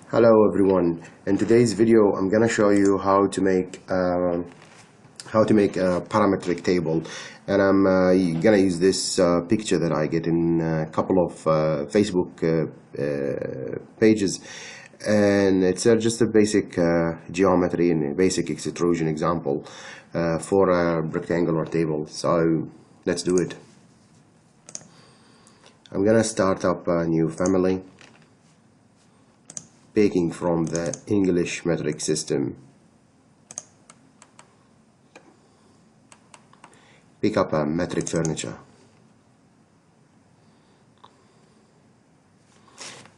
Hello everyone. In today's video I'm gonna show you how to make a parametric table, and I'm gonna use this picture that I get in a couple of Facebook pages, and it's just a basic geometry and a basic extrusion example for a rectangular table. So let's do it. I'm gonna start up a new family, picking from the English metric system. Pick up a metric furniture.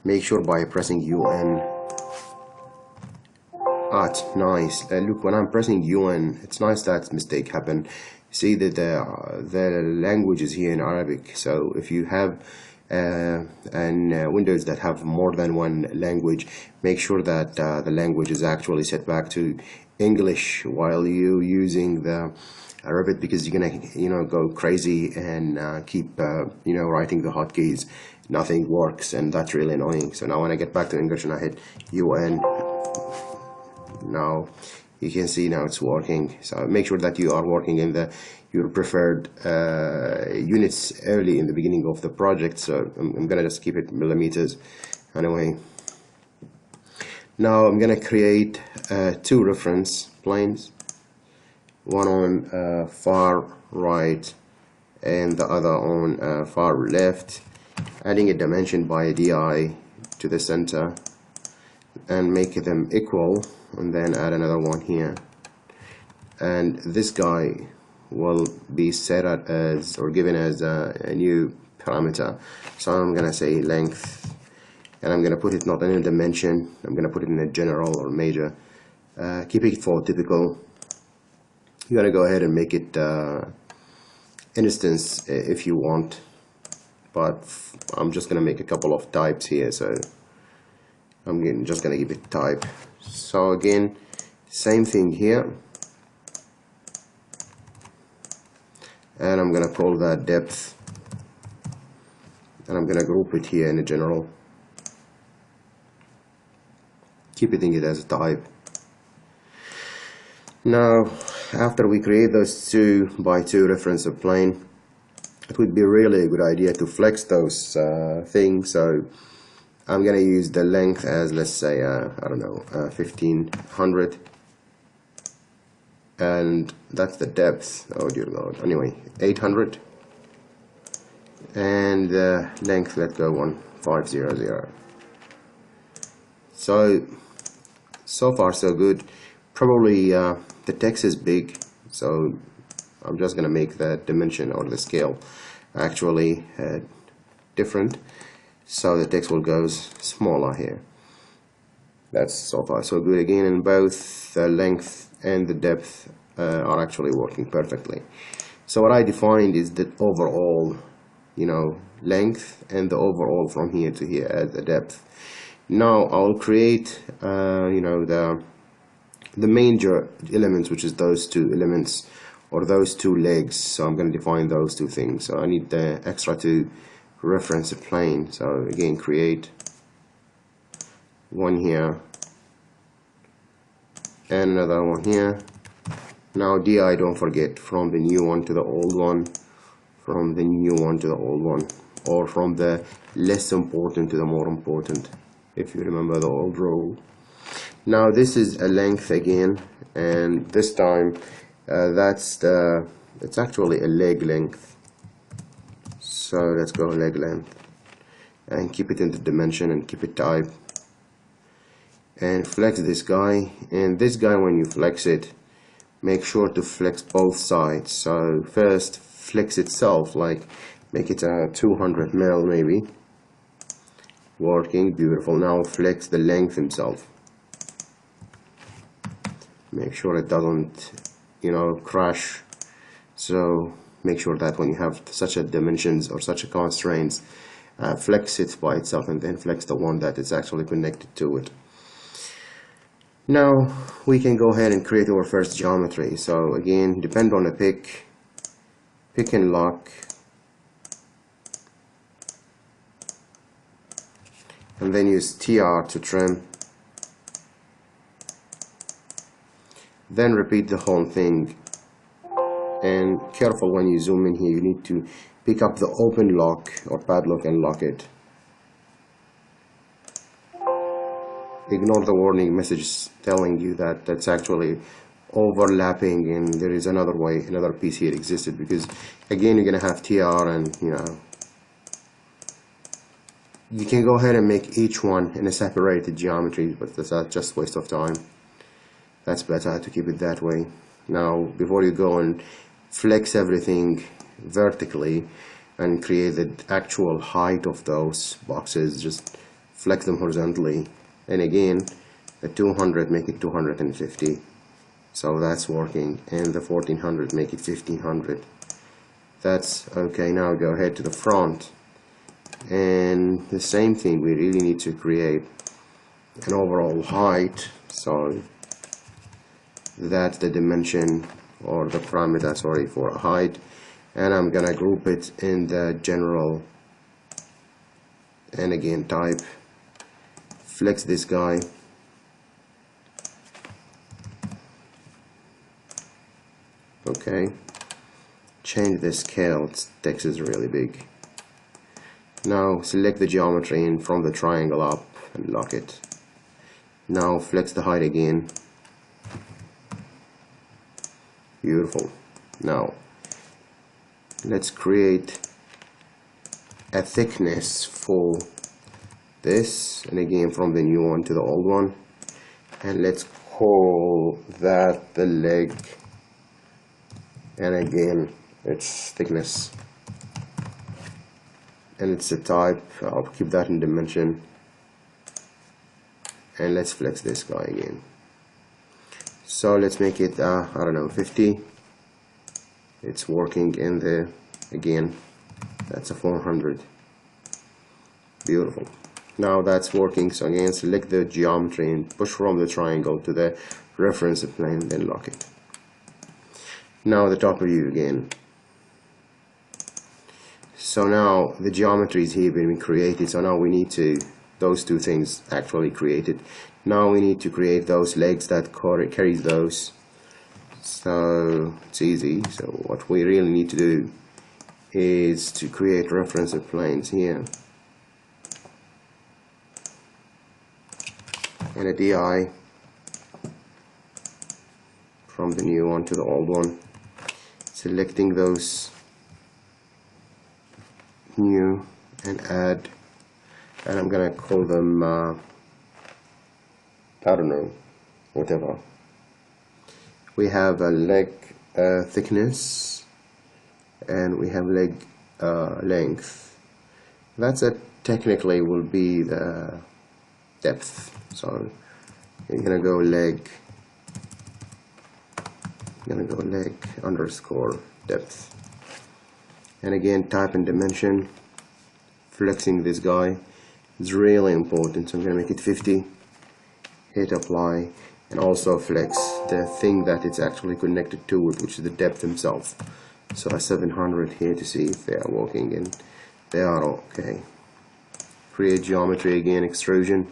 Make sure by pressing UN. It's nice. Look, when I'm pressing UN, it's nice that mistake happened. See that the language is here in Arabic. So if you have windows that have more than one language, make sure that the language is actually set back to English while you using the Revit, because you're gonna go crazy and keep writing the hotkeys. Nothing works, and that's really annoying. So now when I get back to English and I hit UN, now you can see now it's working. So make sure that you are working in your preferred units early in the beginning of the project. So I'm gonna just keep it millimeters anyway. Now I'm gonna create two reference planes, one on far right and the other on far left, adding a dimension by DI to the center and make them equal, and then add another one here, and this guy will be set up as, or given as a new parameter. So I'm gonna say length, and I'm gonna put it not in a dimension, I'm gonna put it in a general or major. Keep it for typical. You're gonna go ahead and make it instance if you want, but I'm just gonna make a couple of types here, so I'm just gonna give it type. So again, same thing here, and I'm gonna call that depth, and I'm gonna group it here in a general, keeping it as a type. Now after we create those 2x2 reference plane, it would be really a good idea to flex those things. So I'm gonna use the length as, let's say, I don't know, 1500, and that's the depth. Oh dear Lord. Anyway, 800, and the length, let's go 1500. So far so good. Probably the text is big, so I'm just gonna make the dimension or the scale actually different, so the text will go smaller here. That's so far so good. Again, in both the length and the depth are actually working perfectly. So what I defined is the overall length, and the overall from here to here as the depth. Now I'll create the major elements, which is those two elements or those two legs. So I'm going to define those two things. So I need the extra two reference plane. So again, create one here and another one here. Now DI, don't forget, from the new one to the old one, from the new one to the old one, or from the less important to the more important, if you remember the old rule. Now this is a length again, and this time it's actually a leg length. So let's go leg length and keep it in the dimension and keep it type, and flex this guy. And this guy, when you flex it, make sure to flex both sides. So first flex itself, like make it a 200 mil maybe. Working beautiful. Now flex the length himself. Make sure it doesn't crash. So make sure that when you have such a dimensions or such a constraints, flex it by itself, and then flex the one that is actually connected to it. Now we can go ahead and create our first geometry. So again, depend on the pick and lock, and then use TR to trim, then repeat the whole thing. And careful when you zoom in here, you need to pick up the open lock or padlock and lock it. Ignore the warning message telling you that that's actually overlapping and there is another way, another piece here existed, because again you're gonna have TR, and you can go ahead and make each one in a separated geometry, but that's just waste of time. That's better to keep it that way. Now before you go and flex everything vertically and create the actual height of those boxes, just flex them horizontally, and again the 200 make it 250, so that's working, and the 1400 make it 1500. That's okay. Now go ahead to the front, and the same thing, we really need to create an overall height, so that's the dimension or the parameter, sorry, for height, and I'm gonna group it in the general, and again type, flex this guy, okay, change the scale, text is really big. Now select the geometry and from the triangle up and lock it. Now flex the height again. Beautiful. Now let's create a thickness for this, and again from the new one to the old one, and let's call that the leg, and again its thickness, and it's a type, I'll keep that in dimension, and let's flex this guy again. So let's make it I don't know, 50. It's working in there again, that's a 400. Beautiful. Now that's working, so again select the geometry and push from the triangle to the reference plane, then lock it. Now the top view again. So now the geometry is here being created, so now we need to, those two things actually created. Now we need to create those legs that carries those. So it's easy. So what we really need to do is to create reference planes here, and a DI from the new one to the old one, selecting those new and add, and I'm gonna call them I don't know, whatever. We have a leg thickness, and we have leg length. That's technically will be the depth. So you're gonna go leg, underscore depth, and again type in dimension, flexing this guy is really important, so I'm gonna make it 50, hit apply, and also flex the thing that it's actually connected to it, which is the depth himself. So a 700 here to see if they are working, and they are okay. Create geometry again, extrusion,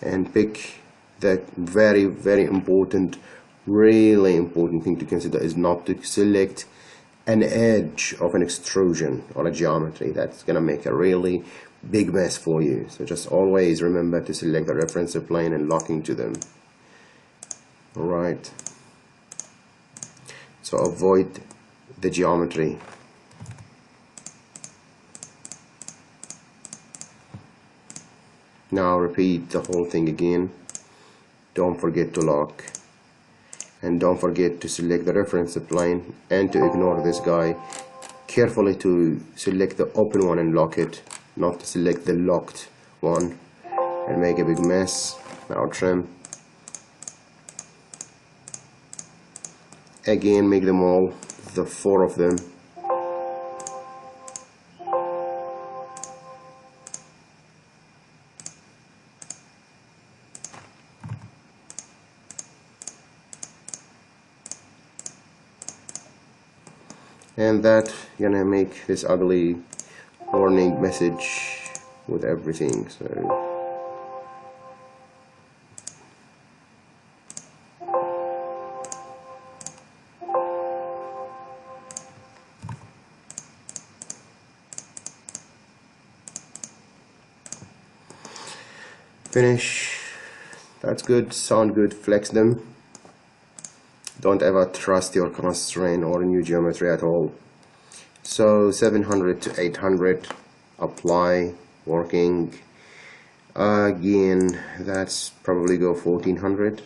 and pick that very important, really important thing to consider is not to select an edge of an extrusion or a geometry. That's gonna make a really big mess for you. So just always remember to select the reference plane and locking to them. Alright, so avoid the geometry. Now repeat the whole thing again. Don't forget to lock, and don't forget to select the reference plane and to ignore this guy. Carefully to select the open one and lock it, not to select the locked one and make a big mess. Now trim. Again, make them all, the 4 of them. And that gonna make this ugly warning message with everything. So Finish. That's good, sound good, flex them. Don't ever trust your constraint or new geometry at all. So 700 to 800, apply, working. Again, that's probably go 1400.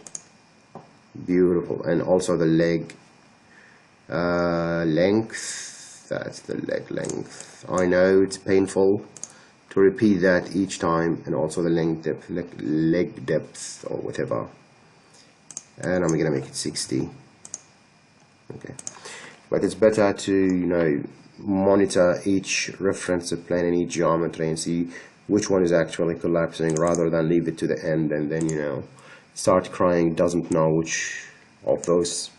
Beautiful. And also the leg length, that's the leg length. I know it's painful to repeat that each time, and also the length depth, leg depth or whatever. And I'm gonna make it 60. Okay, but it's better to monitor each reference plane and each geometry and see which one is actually collapsing, rather than leave it to the end and then start crying, doesn't know which of those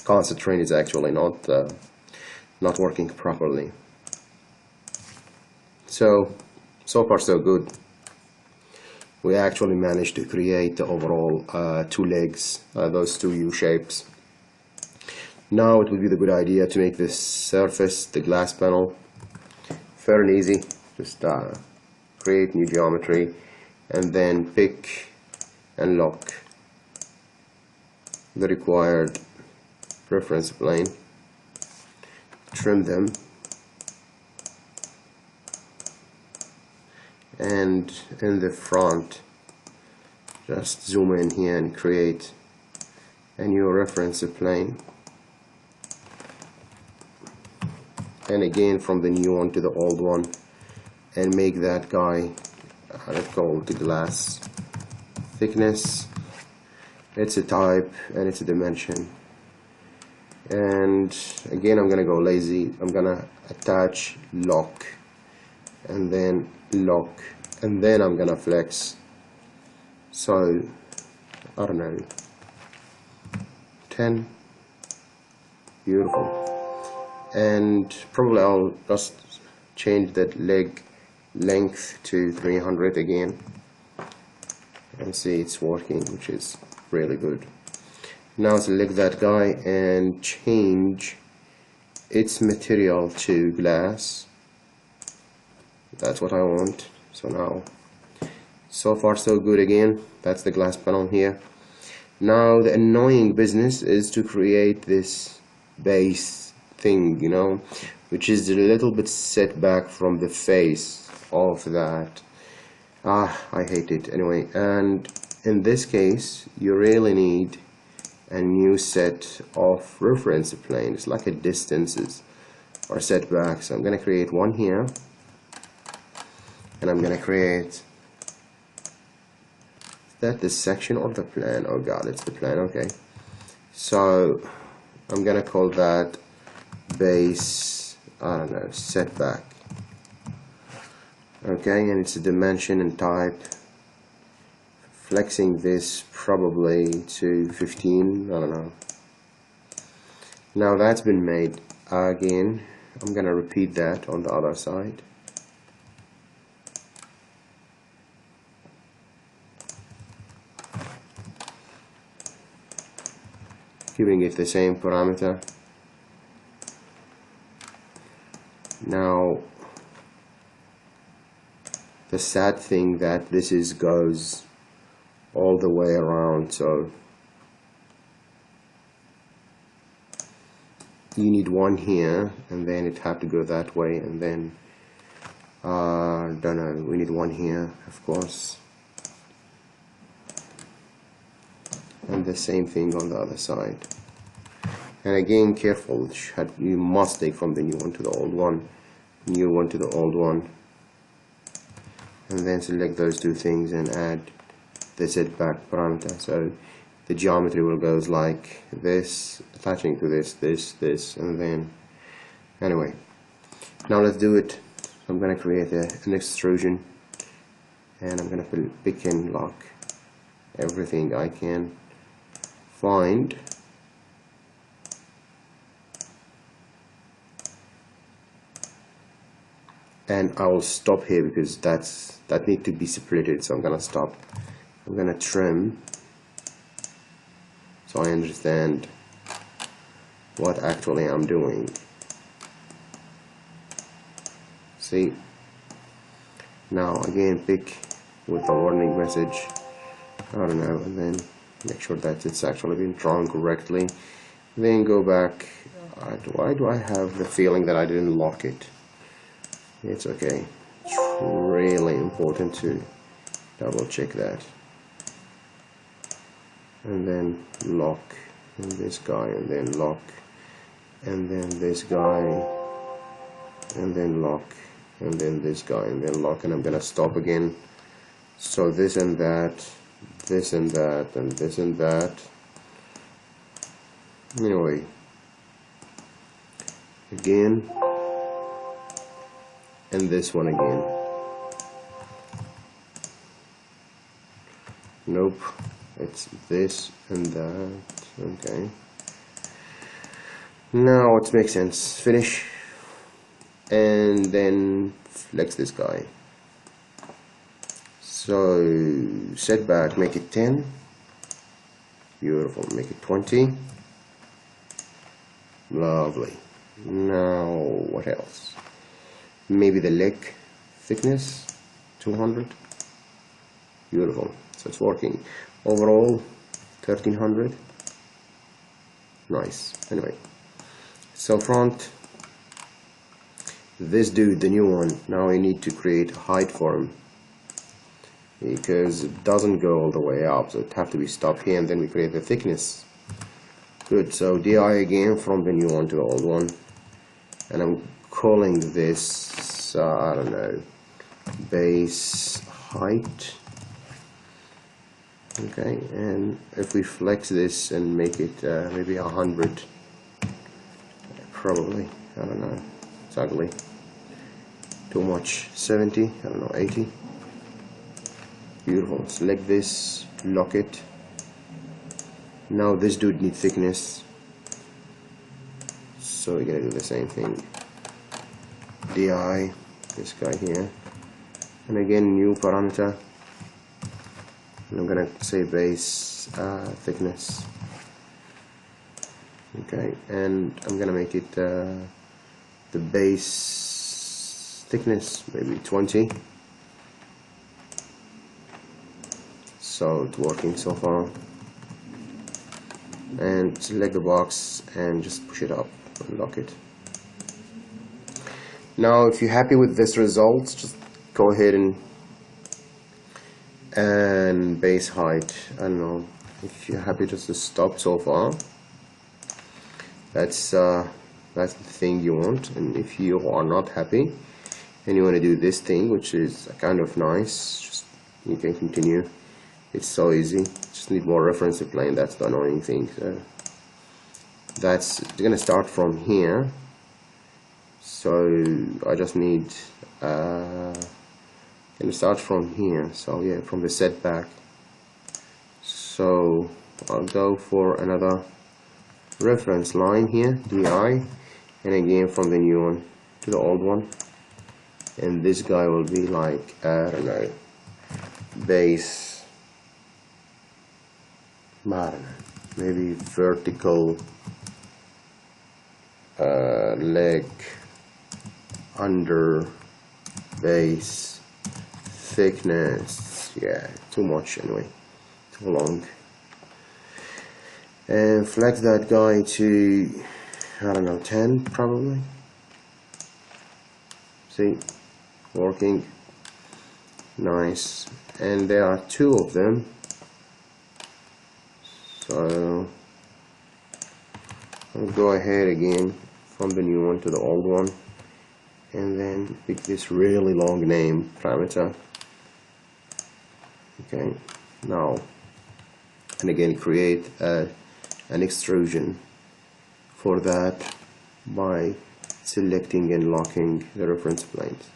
constraint is actually not working properly. So far so good. We actually managed to create the overall two legs, those two U shapes. Now it would be the good idea to make this surface, the glass panel, fairly easy. Just create new geometry and then pick and lock the required reference plane, trim them, and in the front just zoom in here and create a new reference plane, and again from the new one to the old one, and make that guy, let's call it the glass thickness, it's a type and it's a dimension. And again I'm gonna go lazy, I'm gonna attach lock and then lock, and then I'm gonna flex. So I don't know, 10. Beautiful. And probably I'll just change that leg length to 300 again and see it's working, which is really good. Now select that guy and change its material to glass. That's what I want. So now, so far so good again. That's the glass panel here. Now the annoying business is to create this base thing, which is a little bit set back from the face of that. I hate it anyway. And in this case you really need a new set of reference planes, like a distances or setbacks. So I'm going to create one here, and I'm going to create, is that the section or the plan? Oh god, it's the plan. Okay, so I'm going to call that base, I don't know, setback. Okay, and it's a dimension and type, flexing this probably to 15, I don't know. Now that's been made. Again, I'm gonna repeat that on the other side. Giving it the same parameter. Now the sad thing that this goes all the way around, so you need one here and then it have to go that way, and then don't know, we need one here of course, and the same thing on the other side. And again, careful, you must take from the new one to the old one, new one to the old one, and then select those two things and add the setback parameter. So the geometry will go like this, attaching to this, and then anyway. Now let's do it. I'm going to create an extrusion, and I'm going to pick and lock everything I can find. And I will stop here because that need to be separated, so I'm gonna stop. I'm gonna trim so I understand what actually I'm doing. See, now again pick with the warning message. I don't know, and then make sure that it's actually been drawn correctly. Then go back. Why do I have the feeling that I didn't lock it? It's okay. It's really important to double check that. And then lock, and this guy, and then lock, and then this guy, and then lock, and then this guy, and then lock, and I'm gonna stop again. So this and that, this and that, and this and that. Anyway, again, and this one again. Nope, it's this and that. Okay. Now it makes sense. Finish, and then flex this guy. So setback, make it 10. Beautiful. Make it 20. Lovely. Now what else? Maybe the leg thickness 200. Beautiful. So it's working. Overall 1300. Nice. Anyway, so front, this dude, the new one, now I need to create height for him because it doesn't go all the way up, so it have to be stopped here, and then we create the thickness. Good. So DI again from the new one to the old one, and I'm calling this I don't know, base height. Okay, and if we flex this and make it maybe 100, probably, I don't know, it's ugly, too much, 70, I don't know, 80. Beautiful. Select this, lock it. Now this dude needs thickness, so we're gonna do the same thing. DI, this guy here, and again new parameter, and I'm gonna say base thickness. Okay, and I'm gonna make it the base thickness maybe 20. So it's working so far. And select the box and just push it up and lock it. Now if you're happy with this result, just go ahead and base height, I don't know, if you're happy just to stop so far, that's the thing you want. And if you are not happy and you want to do this thing, which is kind of nice, just you can continue. It's so easy, just need more reference plane. That's the annoying thing. So that's gonna start from here, so I just need gonna start from here, so yeah, from the setback. So I'll go for another reference line here, DI, and again from the new one to the old one, and this guy will be like, I don't know, base, I don't know, maybe vertical leg under base thickness. Yeah, too much anyway, too long. And flex that guy to, I don't know, 10 probably. See, working nice. And there are two of them, so I'll go ahead again from the new one to the old one, and then pick this really long name parameter. Okay, now, and again create an extrusion for that by selecting and locking the reference planes,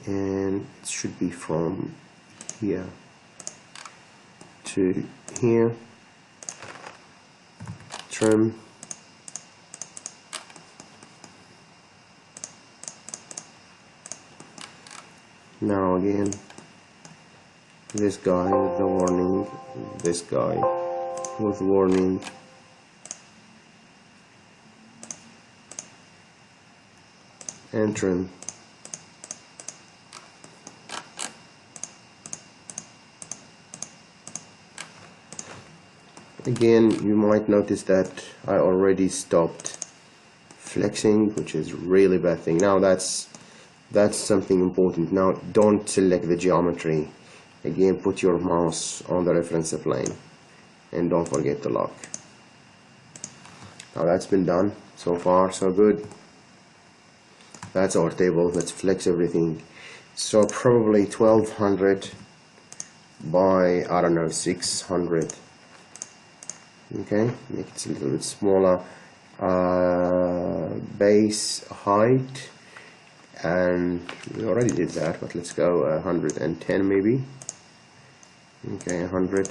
and it should be from here to here. Trim, now again this guy with the warning, this guy with warning, and trim. Again, you might notice that I already stopped flexing, which is really bad thing. Now that's something important. Now don't select the geometry. Again, put your mouse on the reference plane and don't forget to lock. Now that's been done. So far so good. That's our table. Let's flex everything. So probably 1200 by, I don't know, 600. Okay, make it a little bit smaller. Base height, and we already did that, but let's go 110 maybe. Okay, 100.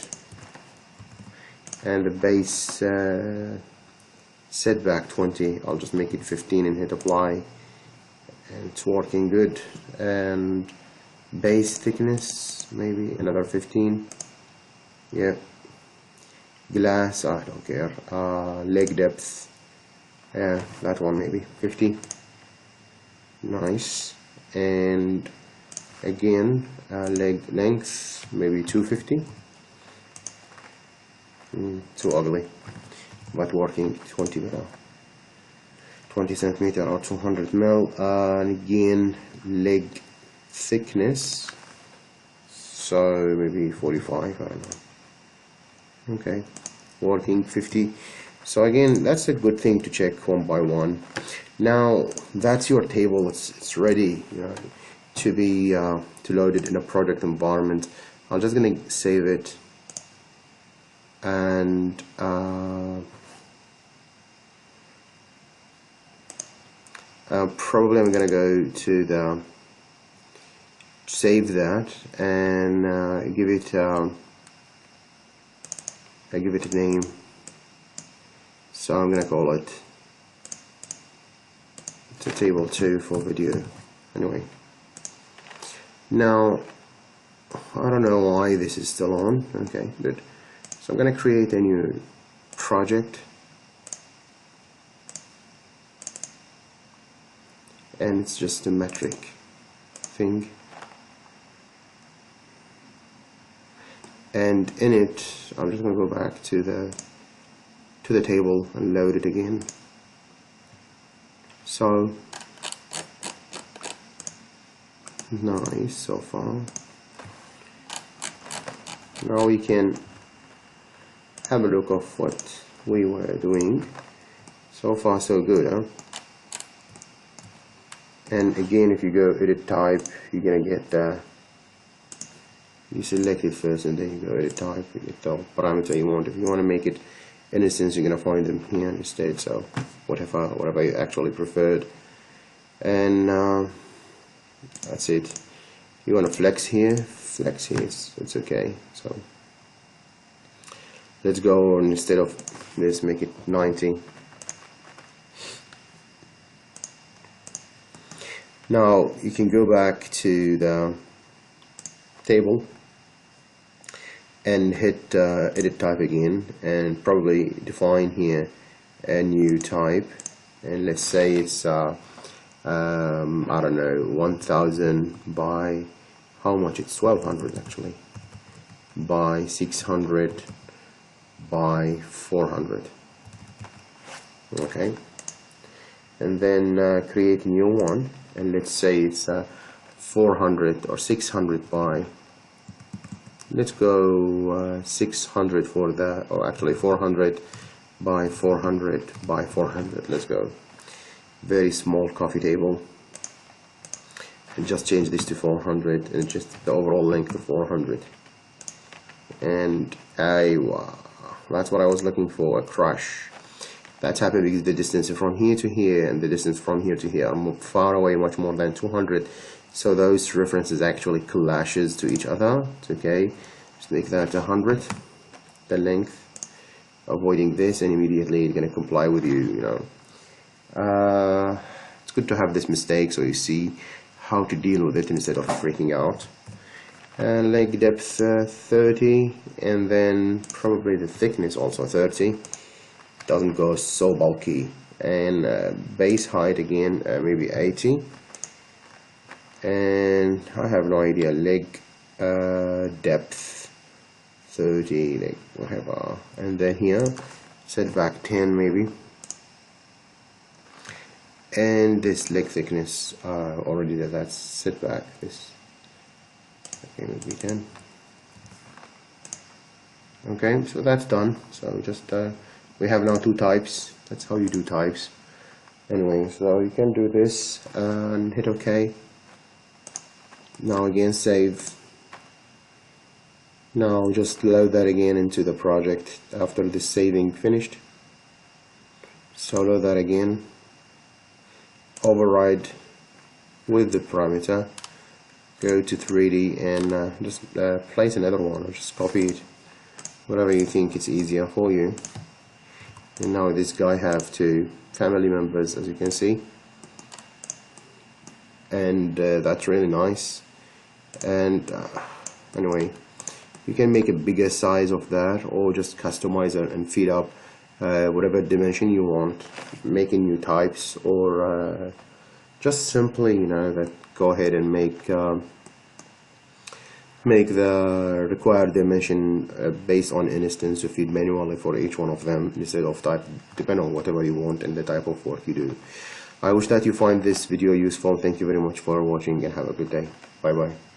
And the base setback 20. I'll just make it 15 and hit apply, and it's working good. And base thickness maybe another 15. Yeah. Glass, I don't care. Leg depth, yeah, that one maybe 50. Nice. And again, leg length maybe 250. Too ugly, but working. 20 centimeter or 200 mil. And again, leg thickness, so maybe 45, I don't know. Okay, working 50. So again, that's a good thing to check one by one. Now that's your table. It's ready, you know, to be to load it in a project environment. I'm just gonna save it, and probably I'm gonna go to the save that and give it I give it a name, so I'm gonna call it to table 2 for video. Anyway, now I don't know why this is still on. Okay, good. So I'm gonna create a new project, and it's just a metric thing. And in it, I'm just going to go back to the table and load it again. So nice so far. Now we can have a look of what we were doing. So far so good, huh? And again, if you go edit type, you're gonna get you select it first and then you go edit type, you get the parameter you want. If you want to make it an instance, you're going to find them here instead, so whatever you actually preferred. And that's it. You want to flex here, it's okay. So let's go, and instead of this, make it 90. Now you can go back to the table and hit edit type again, and probably define here a new type, and let's say it's I don't know, 1000 by how much? It's 1200 actually, by 600 by 400. Okay, and then create a new one, and let's say it's 400 or 600 by, let's go 600 for the, or actually 400 by 400 by 400. Let's go. Very small coffee table, and just change this to 400, and just the overall length of 400. And that's what I was looking for, a crush. That's happened because the distance from here to here and the distance from here to here are far away, much more than 200. So those references actually clashes to each other. It's okay. Just make that 100, the length, avoiding this, and immediately it's going to comply with you. You know, it's good to have this mistake so you see how to deal with it instead of freaking out. Leg depth 30, and then probably the thickness also 30. Doesn't go so bulky. And base height again maybe 80. And I have no idea, leg depth 30, like whatever, and then here setback 10 maybe, and this leg thickness already that's setback, this okay, maybe 10. Okay, so that's done. So just we have now two types. That's how you do types. Anyway, so you can do this and hit OK. Now again save. Now just load that again into the project after the saving finished. So load that again, override with the parameter, go to 3D and just place another one, or just copy it, whatever you think it's easier for you. And now this guy have two family members, as you can see, and that's really nice. And anyway, you can make a bigger size of that, or just customize it and feed up whatever dimension you want, making new types, or just simply, you know, that go ahead and make the required dimension based on instance to feed manually for each one of them instead of type, depending on whatever you want and the type of work you do. I wish that you find this video useful. Thank you very much for watching and have a good day. Bye bye.